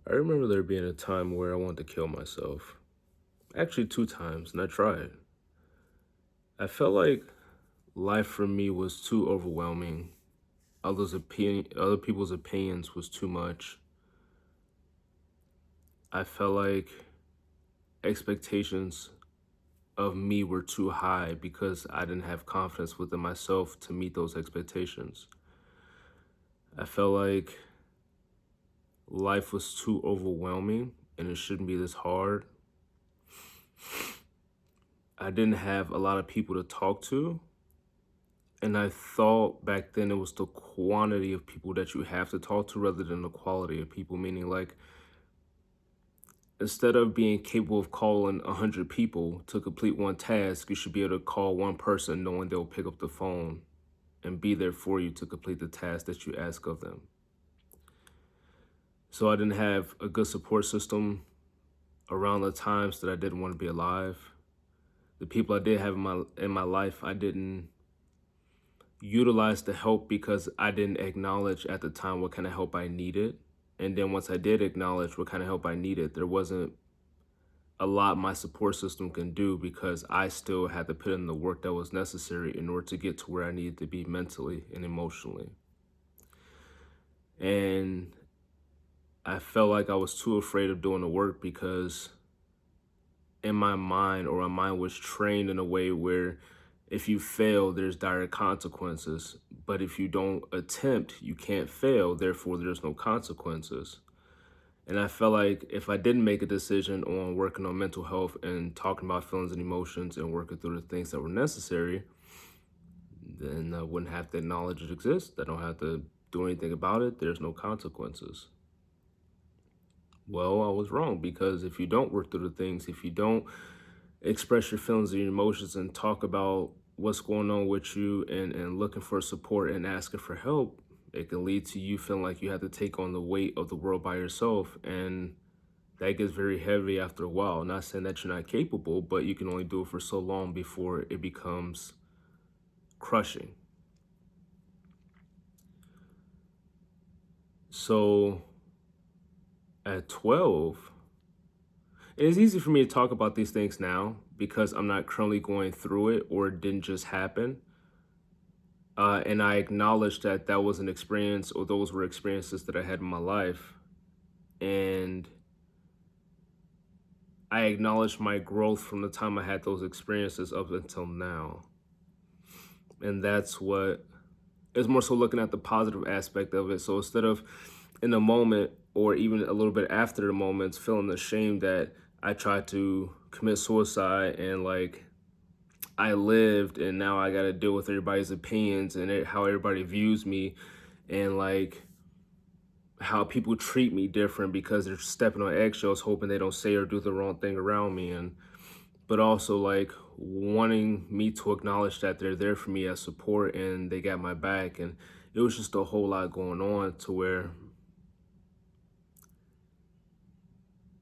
I remember there being a time where I wanted to kill myself. Actually, two times, and I tried. I felt like life for me was too overwhelming. Other people's opinions was too much. I felt like expectations of me were too high because I didn't have confidence within myself to meet those expectations. I felt like life was too overwhelming and it shouldn't be this hard. I didn't have a lot of people to talk to. And I thought back then it was the quantity of people that you have to talk to rather than the quality of people, meaning like instead of being capable of calling 100 people to complete one task, you should be able to call one person knowing they'll pick up the phone and be there for you to complete the task that you ask of them. So I didn't have a good support system around the times that I didn't want to be alive. The people I did have in my life, I didn't utilize the help because I didn't acknowledge at the time what kind of help I needed. And then once I did acknowledge what kind of help I needed, there wasn't a lot my support system can do because I still had to put in the work that was necessary in order to get to where I needed to be mentally and emotionally. And I felt like I was too afraid of doing the work because in my mind, or my mind was trained in a way where if you fail, there's dire consequences. But if you don't attempt, you can't fail. Therefore, there's no consequences. And I felt like if I didn't make a decision on working on mental health and talking about feelings and emotions and working through the things that were necessary, then I wouldn't have to acknowledge it exists. I don't have to do anything about it. There's no consequences. Well, I was wrong because if you don't work through the things, if you don't express your feelings and your emotions and talk about what's going on with you and looking for support and asking for help, it can lead to you feeling like you have to take on the weight of the world by yourself. And that gets very heavy after a while. Not saying that you're not capable, but you can only do it for so long before it becomes crushing. So at 12, it is easy for me to talk about these things now because I'm not currently going through it or it didn't just happen. And I acknowledge that that was an experience or those were experiences that I had in my life. And I acknowledge my growth from the time I had those experiences up until now. And that's what is more so looking at the positive aspect of it. So instead of in the moment or even a little bit after the moments feeling ashamed that I tried to commit suicide and like I lived and now I got to deal with everybody's opinions and how everybody views me and like how people treat me different because they're stepping on eggshells hoping they don't say or do the wrong thing around me, and but also like wanting me to acknowledge that they're there for me as support and they got my back. And it was just a whole lot going on to where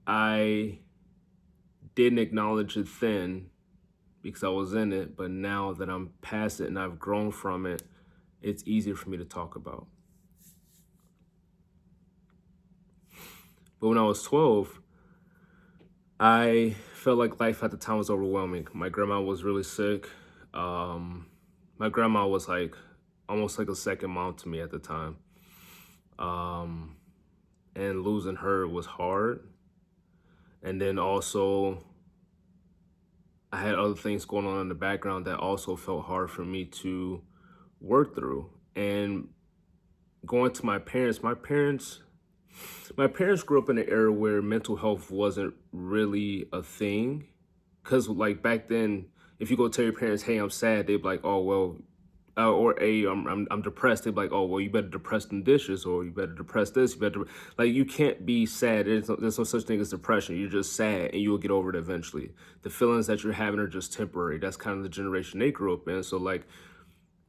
I didn't acknowledge it then because I was in it, but now that I'm past it and I've grown from it, it's easier for me to talk about. But when I was 12, I felt like life at the time was overwhelming. My grandma was really sick. My grandma was like almost like a second mom to me at the time. Um, and losing her was hard. And then also, I had other things going on in the background that also felt hard for me to work through. And going to my parents grew up in an era where mental health wasn't really a thing. Cause like back then, if you go tell your parents, "Hey, I'm sad," they'd be like, "Oh well," or "Hey, I'm depressed." They'd be like, "Oh well, you better depress them dishes, or you better depress this. You better like you can't be sad. There's no such thing as depression. You're just sad, and you will get over it eventually. The feelings that you're having are just temporary." That's kind of the generation they grew up in. So like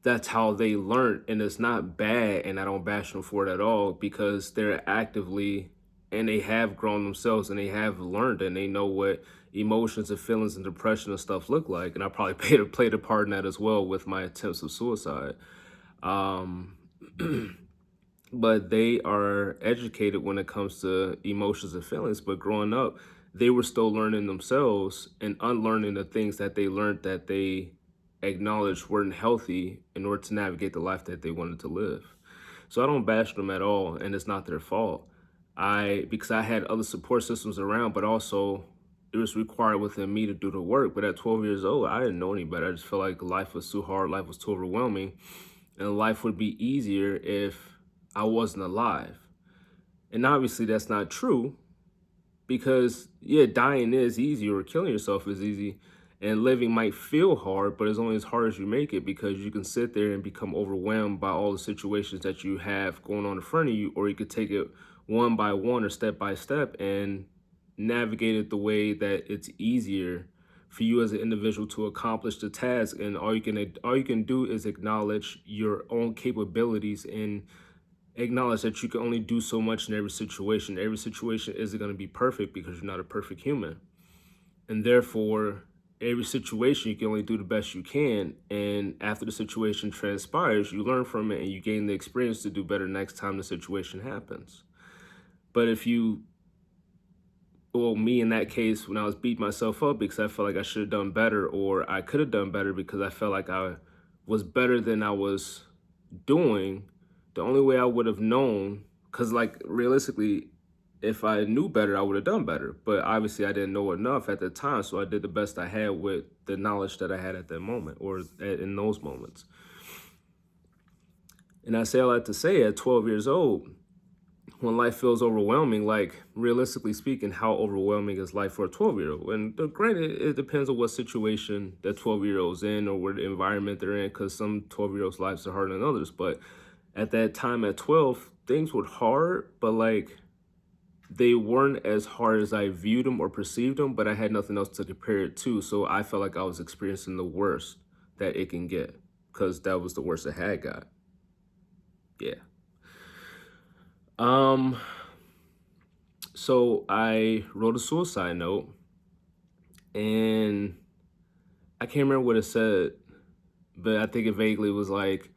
that's how they learned, and it's not bad, and I don't bash them for it at all because they're actively and they have grown themselves and they have learned and they know what emotions and feelings and depression and stuff look like. And I probably played a part in that as well with my attempts of suicide. Um, but they are educated when it comes to emotions and feelings. But growing up, they were still learning themselves and unlearning the things that they learned that they acknowledged weren't healthy in order to navigate the life that they wanted to live. So I don't bash them at all, and it's not their fault. Because I had other support systems around, but also it was required within me to do the work. But at 12 years old, I didn't know any better. I just felt like life was too hard, life was too overwhelming, and life would be easier if I wasn't alive. And obviously that's not true, because yeah, dying is easy, or killing yourself is easy, and living might feel hard, but it's only as hard as you make it, because you can sit there and become overwhelmed by all the situations that you have going on in front of you, or you could take it one by one or step by step and navigate it the way that it's easier for you as an individual to accomplish the task. And all you can do is acknowledge your own capabilities and acknowledge that you can only do so much in every situation. Every situation isn't going to be perfect, because you're not a perfect human. And therefore, every situation you can only do the best you can. And after the situation transpires, you learn from it and you gain the experience to do better next time the situation happens. But me in that case, when I was beating myself up because I felt like I should have done better, or I could have done better because I felt like I was better than I was doing, the only way I would have known, because like realistically, if I knew better, I would have done better. But obviously I didn't know enough at the time, so I did the best I had with the knowledge that I had at that moment, or in those moments. And I say all that to say, at 12 years old, when life feels overwhelming, like realistically speaking, how overwhelming is life for a 12-year-old? And granted, it depends on what situation that 12-year-old's in, or what environment they're in, because some 12-year-olds' lives are harder than others. But at that time at 12, things were hard, but like they weren't as hard as I viewed them or perceived them, but I had nothing else to compare it to. So I felt like I was experiencing the worst that it can get, because that was the worst it had got. Yeah. So I wrote a suicide note, and I can't remember what it said, but I think it vaguely was like,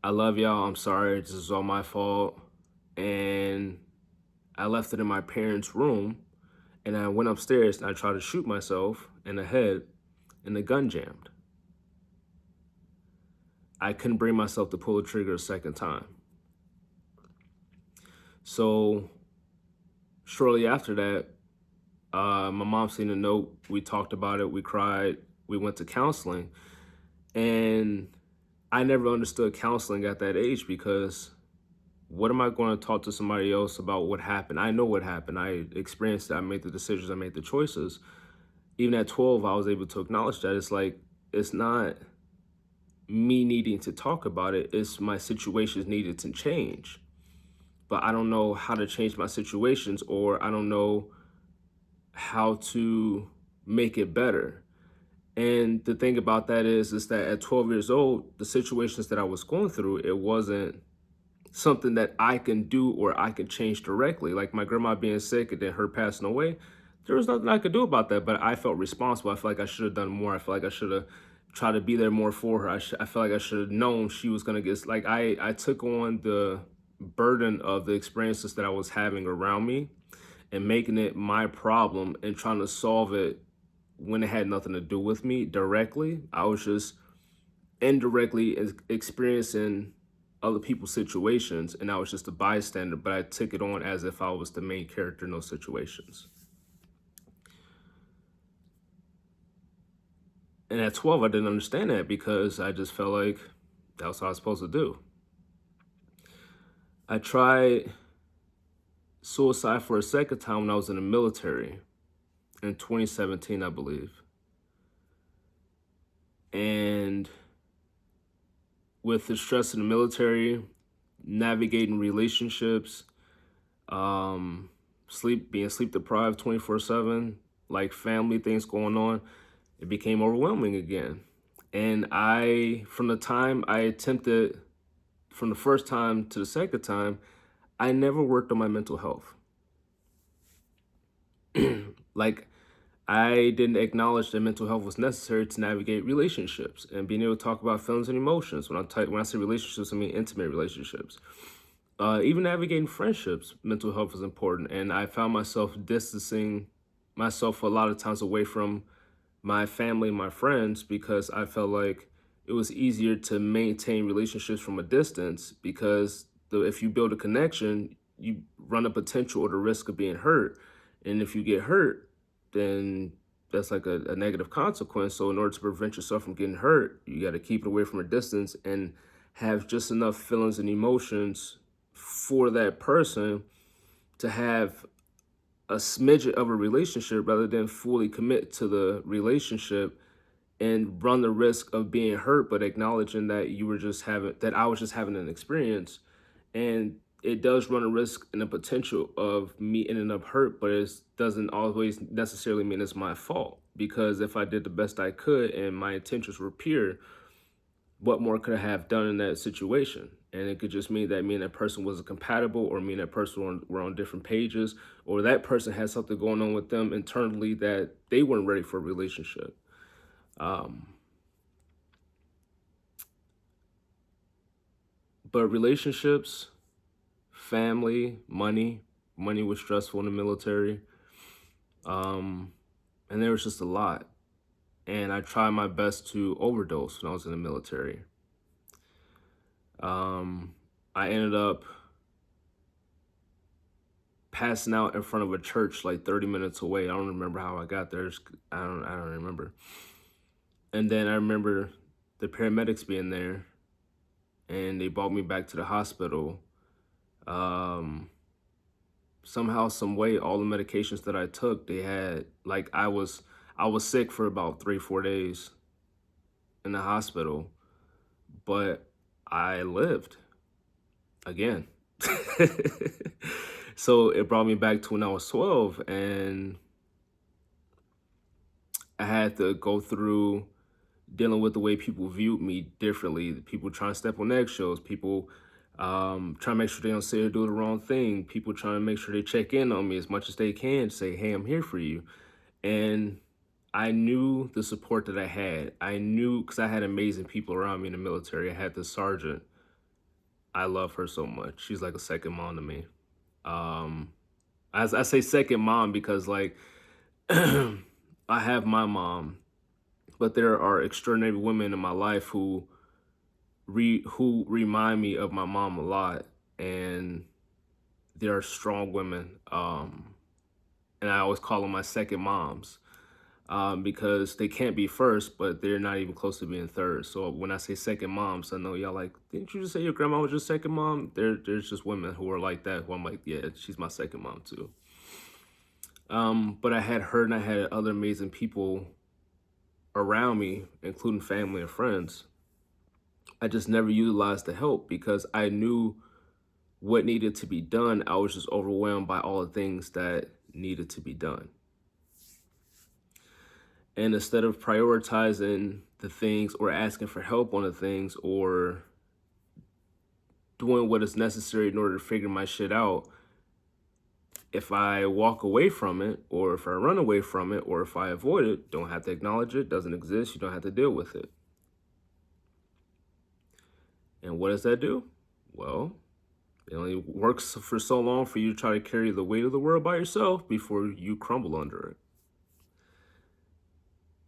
I love y'all, I'm sorry, this is all my fault. And I left it in my parents' room, and I went upstairs and I tried to shoot myself in the head, and the gun jammed. I couldn't bring myself to pull the trigger a second time. So shortly after that, my mom seen a note, we talked about it, we cried, we went to counseling. And I never understood counseling at that age, because what am I going to talk to somebody else about what happened? I know what happened. I experienced it. I made the decisions. I made the choices. Even at 12, I was able to acknowledge that. It's like, it's not me needing to talk about it. It's my situations needed to change. But I don't know how to change my situations, or I don't know how to make it better. And the thing about that is that at 12 years old, the situations that I was going through, it wasn't something that I can do or I can change directly. Like my grandma being sick and then her passing away, there was nothing I could do about that, but I felt responsible. I feel like I should have done more. I feel like I should have tried to be there more for her. I feel like I should have known she was going to get, like I took on the burden of the experiences that I was having around me and making it my problem and trying to solve it when it had nothing to do with me directly. I was just indirectly experiencing other people's situations, and I was just a bystander, but I took it on as if I was the main character in those situations. And at 12, I didn't understand that, because I just felt like that was what I was supposed to do. I tried suicide for a second time when I was in the military in 2017, I believe. And with the stress in the military, navigating relationships, being sleep deprived 24/7, like family things going on, it became overwhelming again. And from the time I attempted, from the first time to the second time, I never worked on my mental health. Like, I didn't acknowledge that mental health was necessary to navigate relationships and being able to talk about feelings and emotions. When I say relationships, I mean intimate relationships. Even navigating friendships, mental health is important. And I found myself distancing myself a lot of times away from my family and my friends because I felt like it was easier to maintain relationships from a distance because if you build a connection, you run a potential or the risk of being hurt. And if you get hurt, then that's like a negative consequence. So in order to prevent yourself from getting hurt, you got to keep it away from a distance and have just enough feelings and emotions for that person to have a smidget of a relationship rather than fully commit to the relationship and run the risk of being hurt, but acknowledging that I was just having an experience. And it does run a risk and a potential of me ending up hurt, but it doesn't always necessarily mean it's my fault. Because if I did the best I could and my intentions were pure, what more could I have done in that situation? And it could just mean that me and that person wasn't compatible, or me and that person were on different pages, or that person had something going on with them internally that they weren't ready for a relationship. Um, but relationships, family, money was stressful in the military. Um, and there was just a lot. And I tried my best to overdose when I was in the military. Um, I ended up passing out in front of a church like 30 minutes away. I don't remember how I got there. I don't remember. And then I remember the paramedics being there and they brought me back to the hospital. Um, Somehow, some way, all the medications that I took, they had like I was sick for about 3, 4 days in the hospital, but I lived again. So it brought me back to when I was 12, and I had to go through dealing with the way people viewed me differently. People trying to step on eggshells, people trying to make sure they don't say or do the wrong thing, people trying to make sure they check in on me as much as they can, say, hey, I'm here for you. And I knew the support that I had. I knew because I had amazing people around me in the military. I had this sergeant. I love her so much. She's like a second mom to me. Um, as I say second mom because like I have my mom, but there are extraordinary women in my life who remind me of my mom a lot, and they are strong women. And I always call them my second moms, because they can't be first, but they're not even close to being third. So when I say second moms, I know y'all like, didn't you just say your grandma was your second mom? There's just women who are like that. Who I'm like, yeah, she's my second mom too. But I had her and I had other amazing people around me, including family and friends. I just never utilized the help because I knew what needed to be done. I was just overwhelmed by all the things that needed to be done. And instead of prioritizing the things or asking for help on the things or doing what is necessary in order to figure my shit out, if I walk away from it or if I run away from it or if I avoid it, don't have to acknowledge it, doesn't exist, you don't have to deal with it. And what does that do? Well, it only works for so long for you to try to carry the weight of the world by yourself before you crumble under it.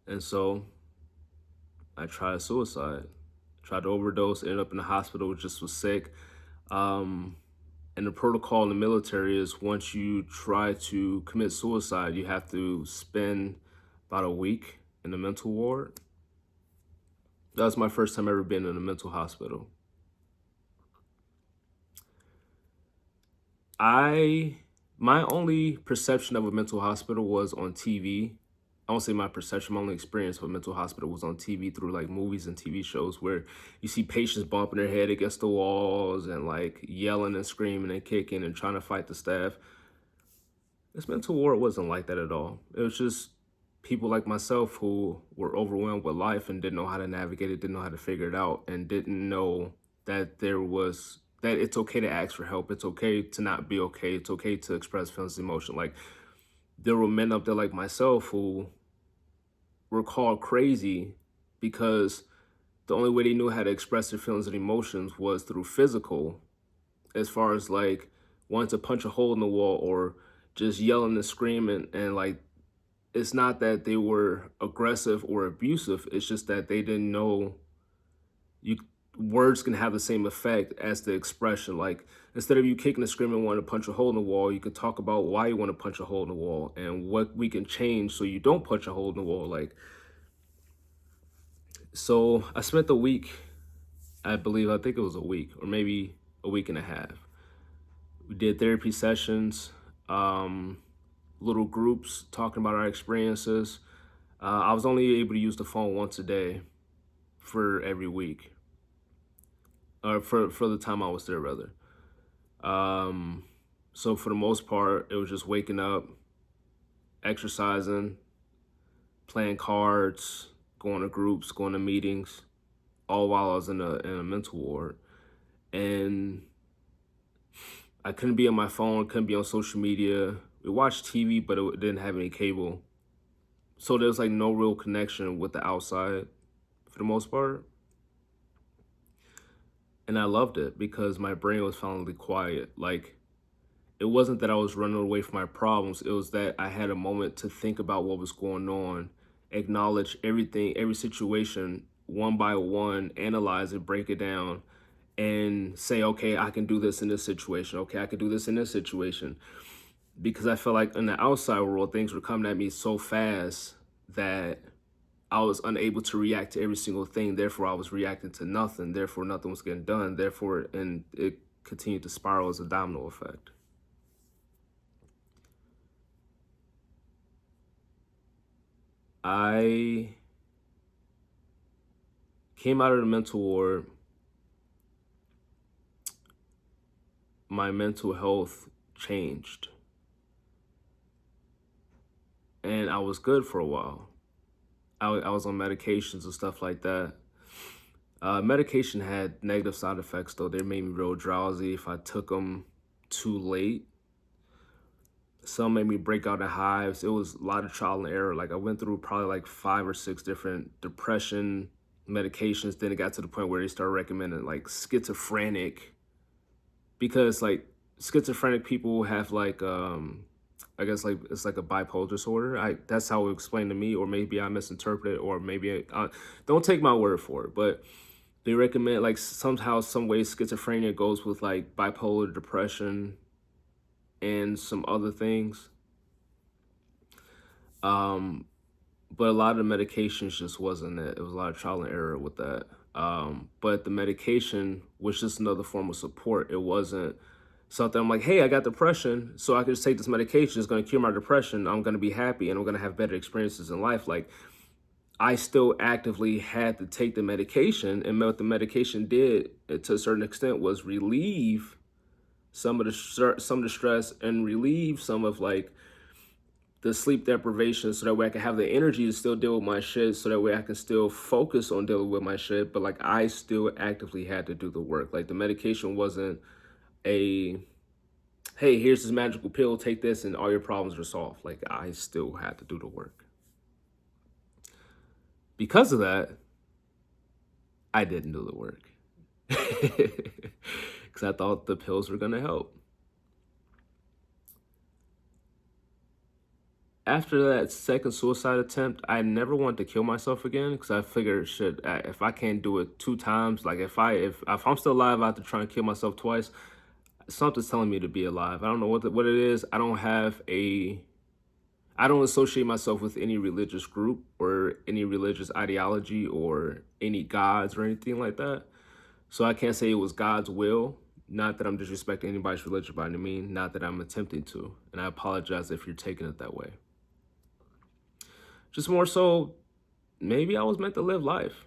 And so I tried suicide, tried to overdose, ended up in the hospital, just was sick. And the protocol in the military is once you try to commit suicide, you have to spend about a week in the mental ward. That was my first time ever being in a mental hospital. My only perception of a mental hospital was on TV. I won't say my perception, my only experience of a mental hospital was on TV through like movies and TV shows where you see patients bumping their head against the walls and like yelling and screaming and kicking and trying to fight the staff. This mental ward wasn't like that at all. It was just people like myself who were overwhelmed with life and didn't know how to navigate it, didn't know how to figure it out, and didn't know that it's okay to ask for help. It's okay to not be okay. It's okay to express feelings and emotion. Like there were men up there like myself who were called crazy because the only way they knew how to express their feelings and emotions was through physical as far as like wanting to punch a hole in the wall or just yelling and screaming. And like, it's not that they were aggressive or abusive. It's just that they didn't know you words can have the same effect as the expression. Like, instead of you kicking and screaming wanting to punch a hole in the wall, you could talk about why you want to punch a hole in the wall and what we can change so you don't punch a hole in the wall. Like, so I spent the week, I think it was a week or maybe a week and a half. We did therapy sessions, little groups talking about our experiences. I was only able to use the phone once a day for every week, or for the time I was there, rather. So for the most part, it was just waking up, exercising, playing cards, going to groups, going to meetings, all while I was in a mental ward. And I couldn't be on my phone, couldn't be on social media. We watched TV, but it didn't have any cable. So there was like no real connection with the outside for the most part. And I loved it because my brain was finally quiet. Like, it wasn't that I was running away from my problems. It was that I had a moment to think about what was going on, acknowledge everything, every situation one by one, analyze it, break it down, and say, okay, I can do this in this situation. Okay, I can do this in this situation. Because I felt like in the outside world, things were coming at me so fast that I was unable to react to every single thing. Therefore, I was reacting to nothing. Therefore, nothing was getting done. Therefore, and it continued to spiral as a domino effect. I came out of the mental ward. My mental health changed. And I was good for a while. I was on medications and stuff like that. Medication had negative side effects, though. They made me real drowsy if I took them too late. Some made me break out in hives. It was a lot of trial and error. Like, I went through probably like 5 or 6 different depression medications. Then it got to the point where they started recommending like schizophrenic, because like schizophrenic people have like I guess like it's like a bipolar disorder. That's how it was explained to me, or maybe I misinterpreted, or maybe don't take my word for it, but they recommend like somehow, some way, schizophrenia goes with like bipolar depression and some other things. But a lot of the medications just wasn't it. It was a lot of trial and error with that. But the medication was just another form of support. It wasn't something I'm like, hey, I got depression, so I can just take this medication. It's going to cure my depression. I'm going to be happy and I'm going to have better experiences in life. Like, I still actively had to take the medication, and what the medication did, to a certain extent, was relieve some of the stress and relieve some of like the sleep deprivation, so that way I can have the energy to still deal with my shit, so that way I can still focus on dealing with my shit. But like, I still actively had to do the work. Like, the medication wasn't a, hey, here's this magical pill, take this and all your problems are solved. Like, I still had to do the work. Because of that, I didn't do the work. Because I thought the pills were going to help. After that second suicide attempt, I never wanted to kill myself again, because I figured, shit, if I can't do it 2 times, like if I'm still alive after trying to kill myself twice, something's telling me to be alive. I don't know what it is. I don't associate myself with any religious group or any religious ideology or any gods or anything like that. So I can't say it was God's will. Not that I'm disrespecting anybody's religion by any means, not that I'm attempting to. And I apologize if you're taking it that way. Just more so, maybe I was meant to live life.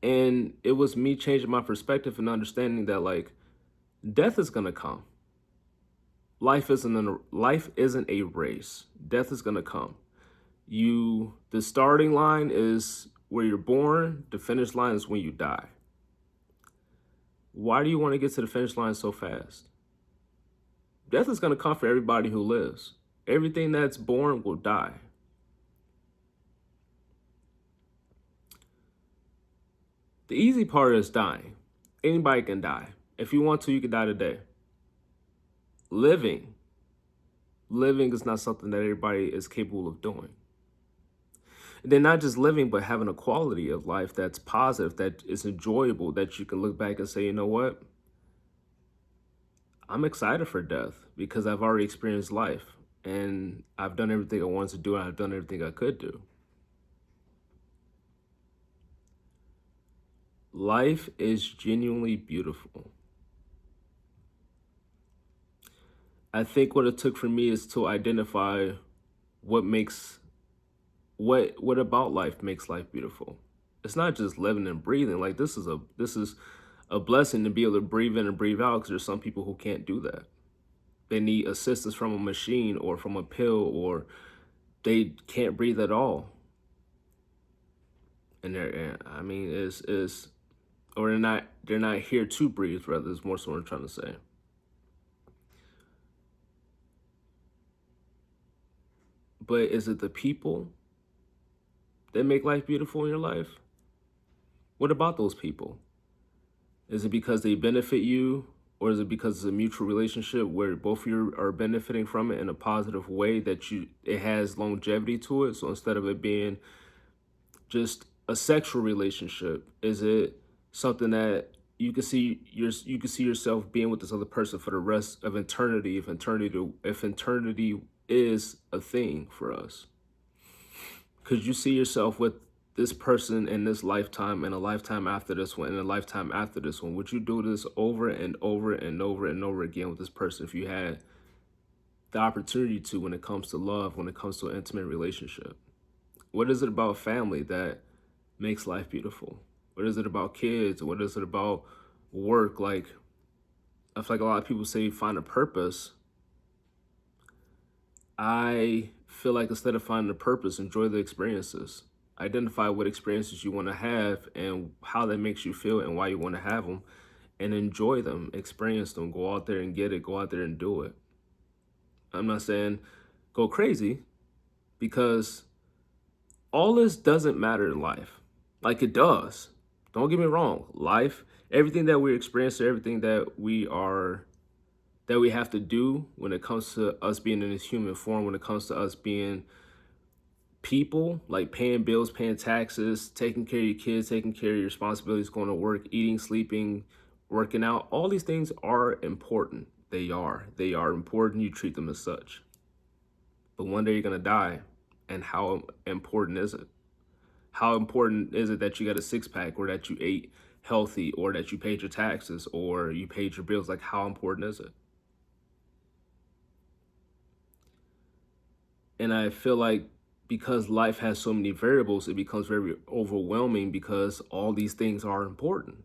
And it was me changing my perspective and understanding that like, death is gonna come. Life isn't a race. Death is gonna come. The starting line is where you're born. The finish line is when you die. Why do you want to get to the finish line so fast? Death is gonna come for everybody who lives. Everything that's born will die. The easy part is dying. Anybody can die. If you want to, you can die today. Living. Living is not something that everybody is capable of doing. And then not just living, but having a quality of life that's positive, that is enjoyable, that you can look back and say, you know what? I'm excited for death because I've already experienced life and I've done everything I wanted to do and I've done everything I could do. Life is genuinely beautiful. I think what it took for me is to identify what makes what about life makes life beautiful. It's not just living and breathing. Like this is a blessing to be able to breathe in and breathe out because there's some people who can't do that. They need assistance from a machine or from a pill or they can't breathe at all. And I mean, is or they're not here to breathe. Rather, is more so what I'm trying to say. But is it the people that make life beautiful in your life? What about those people? Is it because they benefit you, or is it because it's a mutual relationship where both of you are benefiting from it in a positive way that it has longevity to it? So instead of it being just a sexual relationship, is it something that you can see yourself being with this other person for the rest of eternity if eternity is a thing for us? Could you see yourself with this person in this lifetime and a lifetime after this one and a lifetime after this one? Would you do this over and over and over and over again with this person if you had the opportunity to, when it comes to love, when it comes to an intimate relationship? What is it about family that makes life beautiful? What is it about kids? What is it about work? Like, I feel like a lot of people say find a purpose. I feel like instead of finding a purpose, enjoy the experiences. Identify what experiences you want to have and how that makes you feel and why you want to have them, and enjoy them, experience them, go out there and get it, go out there and do it. I'm not saying go crazy, because all this doesn't matter in life. Like, it does. Don't get me wrong. Life, everything that we're experiencing, everything that we have to do when it comes to us being in this human form, when it comes to us being people, like paying bills, paying taxes, taking care of your kids, taking care of your responsibilities, going to work, eating, sleeping, working out, all these things are important. They are. They are important. You treat them as such. But one day you're going to die. And how important is it? How important is it that you got a six pack, or that you ate healthy, or that you paid your taxes, or you paid your bills? Like, how important is it? And I feel like because life has so many variables, it becomes very overwhelming because all these things are important.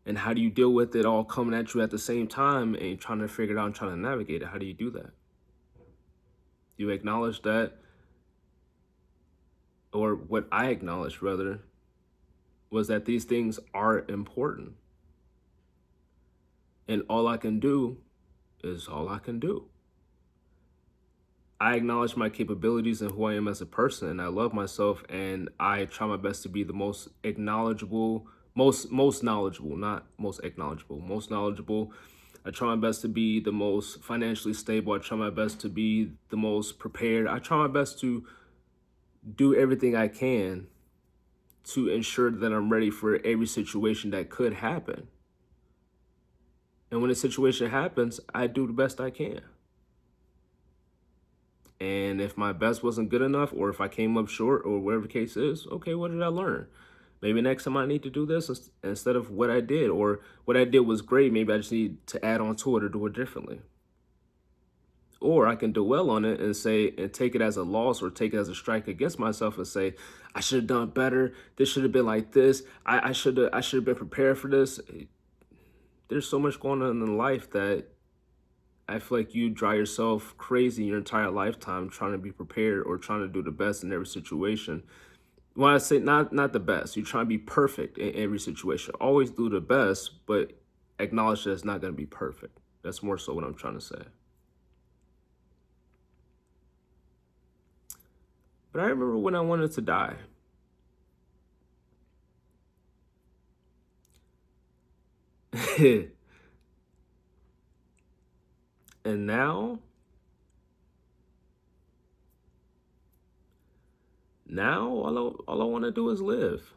And how do you deal with it all coming at you at the same time and trying to figure it out and trying to navigate it? How do you do that? You acknowledge that, or what I acknowledged rather, was that these things are important. And all I can do is all I can do. I acknowledge my capabilities and who I am as a person, and I love myself, and I try my best to be the most acknowledgeable, most knowledgeable, not most acknowledgeable, most knowledgeable. I try my best to be the most financially stable. I try my best to be the most prepared. I try my best to do everything I can to ensure that I'm ready for every situation that could happen. And when a situation happens, I do the best I can. And if my best wasn't good enough, or if I came up short, or whatever the case is, okay, what did I learn? Maybe next time I need to do this instead of what I did, or what I did was great. Maybe I just need to add on to it or do it differently. Or I can dwell on it and say, and take it as a loss, or take it as a strike against myself and say, I should have done better. This should have been like this. I should have been prepared for this. There's so much going on in life that I feel like you drive yourself crazy your entire lifetime trying to be prepared or trying to do the best in every situation. When I say not the best, you're trying to be perfect in every situation. Always do the best, but acknowledge that it's not going to be perfect. That's more so what I'm trying to say. But I remember when I wanted to die. And now all I want to do is live.